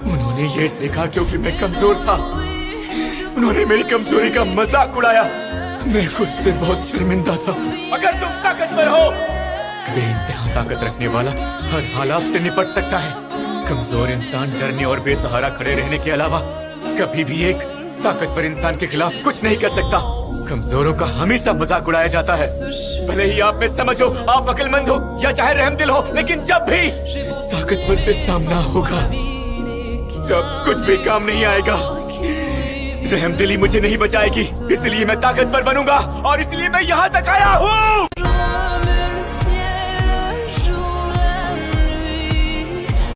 उन्होंने ये देखा क्योंकि मैं कमजोर था। उन्होंने मेरी कमजोरी का मजाक उड़ाया। मैं खुद से बहुत शर्मिंदा था। अगर तुम ताकतवर हो, बेइंतहा ताकत रखने वाला हर हालात से निपट सकता है। कमजोर इंसान डरने और बेसहारा खड़े रहने के अलावा कभी भी एक ताकतवर इंसान के खिलाफ कुछ नहीं कर सकता। कमजोरों का हमेशा मजाक उड़ाया जाता है। भले ही आप में समझ हो, आप अक्लमंद हो या चाहे रहमदिल हो, लेकिन जब भी ताकतवर से सामना होगा तब कुछ भी काम नहीं आएगा। रहमदिली मुझे नहीं बचाएगी, इसलिए मैं ताकतवर बनूंगा और इसलिए मैं यहाँ तक आया हूँ।